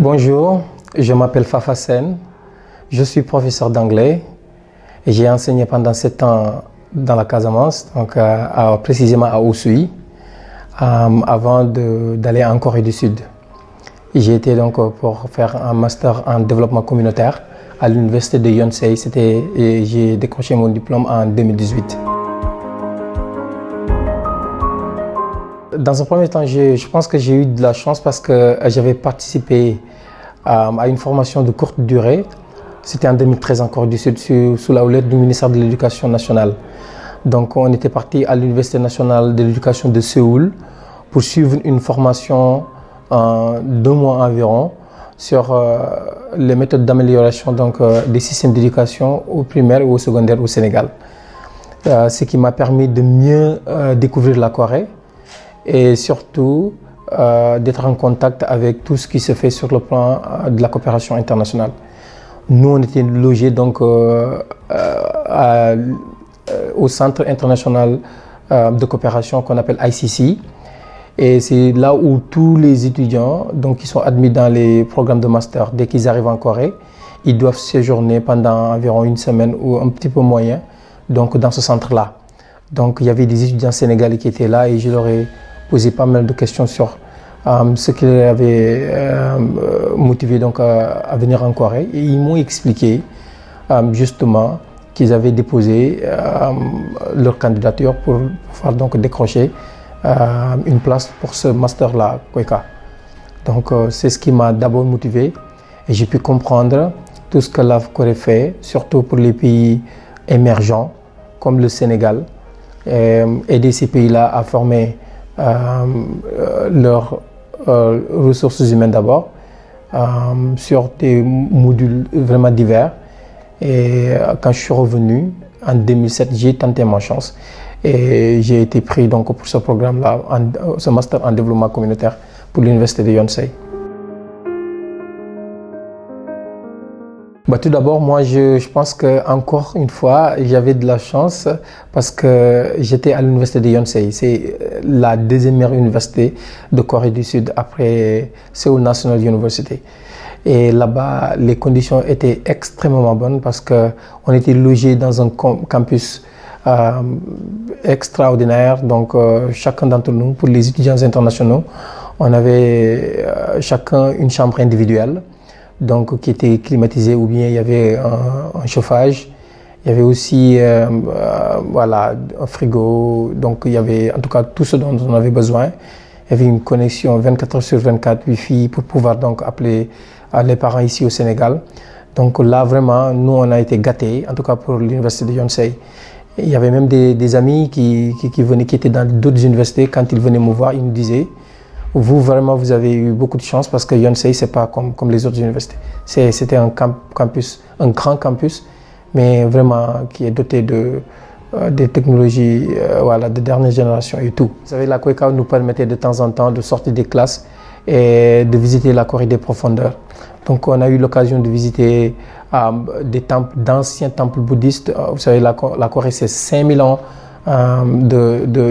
Bonjour, je m'appelle Fafa Sen, je suis professeur d'anglais et j'ai enseigné pendant 7 ans dans la Casamance, donc précisément à Oussouye, avant d'aller en Corée du Sud. J'ai été donc pour faire un master en développement communautaire à l'université de Yonsei, et j'ai décroché mon diplôme en 2018. Dans un premier temps, je pense que j'ai eu de la chance parce que j'avais participé à une formation de courte durée. C'était en 2013 en Corée du Sud, sous la houlette du ministère de l'Éducation nationale. Donc on était parti à l'Université nationale de l'éducation de Séoul pour suivre une formation en 2 mois environ sur les méthodes d'amélioration des systèmes d'éducation au primaire et au secondaire au Sénégal. Ce qui m'a permis de mieux découvrir la Corée et surtout d'être en contact avec tout ce qui se fait sur le plan de la coopération internationale. Nous, on était logés donc au Centre international de coopération qu'on appelle ICC. Et c'est là où tous les étudiants qui sont admis dans les programmes de master, dès qu'ils arrivent en Corée, ils doivent séjourner pendant environ 1 semaine ou un petit peu moyen dans ce centre-là. Donc il y avait des étudiants sénégalais qui étaient là et je leur ai posé pas mal de questions sur ce qui les avait motivé à venir en Corée. Et ils m'ont expliqué justement qu'ils avaient déposé leur candidature pour pouvoir décrocher une place pour ce master-là, Kweka. Donc c'est ce qui m'a d'abord motivé et j'ai pu comprendre tout ce que la Corée fait, surtout pour les pays émergents comme le Sénégal, aider ces pays-là à former leurs ressources humaines d'abord sur des modules vraiment divers. Et quand je suis revenu en 2007, j'ai tenté ma chance et j'ai été pris pour ce programme-là, ce master en développement communautaire pour l'université de Yonsei. Tout d'abord, moi, je pense qu'encore une fois, j'avais de la chance parce que j'étais à l'université de Yonsei. C'est la 2e meilleure université de Corée du Sud après Seoul National University. Et là-bas, les conditions étaient extrêmement bonnes parce qu'on était logés dans un campus extraordinaire. Donc, chacun d'entre nous, pour les étudiants internationaux, on avait chacun une chambre individuelle. Qui était climatisé, ou bien il y avait un chauffage, il y avait aussi un frigo, donc il y avait en tout cas tout ce dont on avait besoin. Il y avait une connexion 24 heures sur 24 Wi-Fi pour pouvoir appeler les parents ici au Sénégal. Donc là vraiment, nous on a été gâtés, en tout cas pour l'université de Yonsei. Il y avait même des amis qui venaient, qui étaient dans d'autres universités, quand ils venaient me voir, ils nous disaient: vous, vraiment, vous avez eu beaucoup de chance parce que Yonsei, c'est pas comme les autres universités. C'était un campus, un grand campus, mais vraiment qui est doté des technologies de dernière génération et tout. Vous savez, la Kweka nous permettait de temps en temps de sortir des classes et de visiter la Corée des profondeurs. Donc, on a eu l'occasion de visiter des temples, d'anciens temples bouddhistes. Vous savez, la Corée, c'est 5000 ans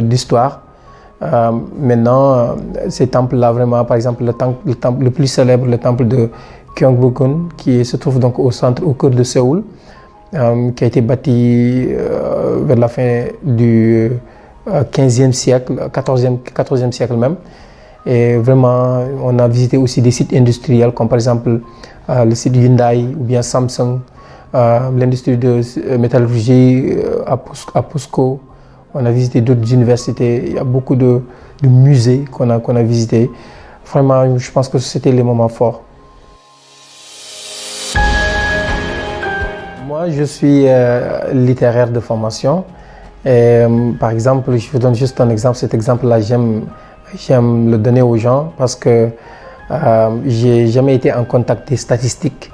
d'histoire. Maintenant, ces temples-là, vraiment, par exemple, le temple le plus célèbre, le temple de Gyeongbokgung, qui se trouve au centre, au cœur de Séoul, qui a été bâti vers la fin du 15e siècle, 14e siècle même. Et vraiment, on a visité aussi des sites industriels, comme par exemple le site Hyundai ou bien Samsung, l'industrie de métallurgie à POSCO. On a visité d'autres universités, il y a beaucoup de musées qu'on a visités. Vraiment, je pense que c'était les moments forts. Moi, je suis littéraire de formation. Et, par exemple, je vous donne juste un exemple. Cet exemple-là, j'aime le donner aux gens parce que j'ai jamais été en contact des statistiques.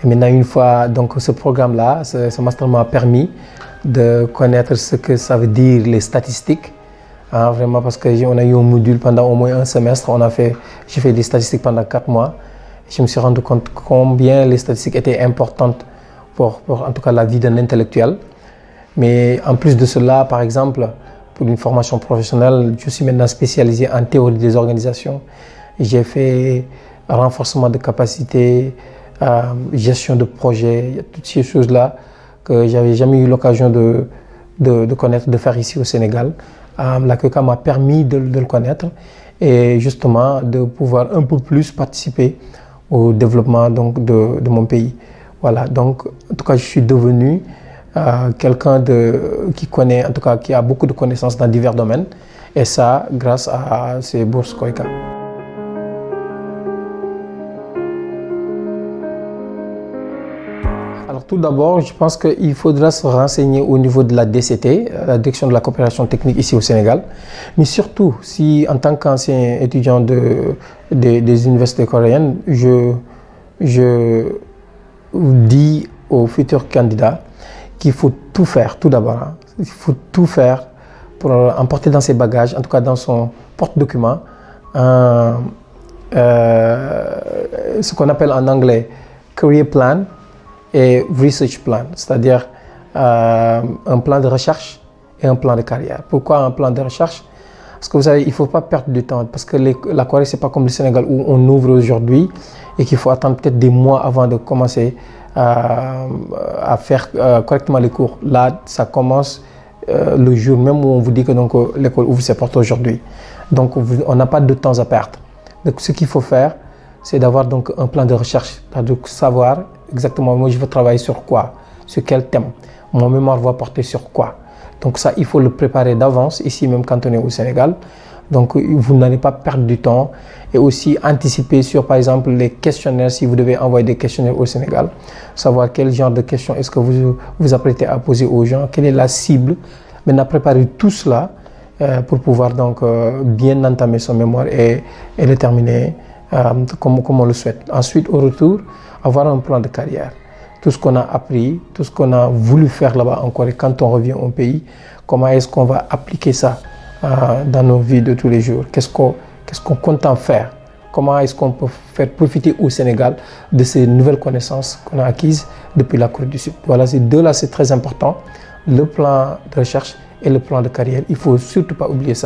Et maintenant, une fois, ce programme-là, ce master m'a permis de connaître ce que ça veut dire les statistiques, vraiment, parce qu'on a eu un module pendant au moins un semestre. J'ai fait des statistiques pendant 4 mois. Je me suis rendu compte combien les statistiques étaient importantes pour en tout cas la vie d'un intellectuel. Mais en plus de cela, par exemple, pour une formation professionnelle, je suis maintenant spécialisé en théorie des organisations. J'ai fait renforcement de capacité, gestion de projet, il y a toutes ces choses-là que j'avais jamais eu l'occasion de connaître, de faire ici au Sénégal. La KECA m'a permis de le connaître et justement de pouvoir un peu plus participer au développement donc, de mon pays. Voilà, donc en tout cas je suis devenu quelqu'un qui connaît, en tout cas qui a beaucoup de connaissances dans divers domaines et ça grâce à ces bourses KOICA. Alors tout d'abord, je pense qu'il faudra se renseigner au niveau de la DCT, la Direction de la coopération technique ici au Sénégal. Mais surtout, si en tant qu'ancien étudiant des universités coréennes, je dis aux futurs candidats qu'il faut tout faire, tout d'abord. Il faut tout faire pour emporter dans ses bagages, en tout cas dans son porte-document, ce qu'on appelle en anglais career plan et research plan, c'est-à-dire un plan de recherche et un plan de carrière. Pourquoi un plan de recherche? Parce que vous savez, il ne faut pas perdre du temps, parce que la Corée, ce n'est pas comme le Sénégal où on ouvre aujourd'hui et qu'il faut attendre peut-être des mois avant de commencer à faire correctement les cours. Là, ça commence le jour même où on vous dit que l'école ouvre ses portes aujourd'hui. Donc, on n'a pas de temps à perdre. Donc, ce qu'il faut faire, c'est d'avoir donc un plan de recherche, de savoir exactement moi je veux travailler sur quoi, sur quel thème, mon mémoire va porter sur quoi. Donc ça, il faut le préparer d'avance, ici même quand on est au Sénégal. Donc vous n'allez pas perdre du temps et aussi anticiper sur par exemple les questionnaires si vous devez envoyer des questionnaires au Sénégal, savoir quel genre de questions est-ce que vous vous apprêtez à poser aux gens, quelle est la cible. Maintenant préparer tout cela pour pouvoir donc bien entamer son mémoire et le terminer comme on le souhaite. Ensuite, au retour, avoir un plan de carrière. Tout ce qu'on a appris, tout ce qu'on a voulu faire là-bas en Corée, quand on revient au pays, comment est-ce qu'on va appliquer ça dans nos vies de tous les jours? Qu'est-ce qu'on compte en faire? Comment est-ce qu'on peut faire profiter au Sénégal de ces nouvelles connaissances qu'on a acquises depuis la Corée du Sud? Voilà, ces deux-là, c'est très important. Le plan de recherche et le plan de carrière. Il ne faut surtout pas oublier ça.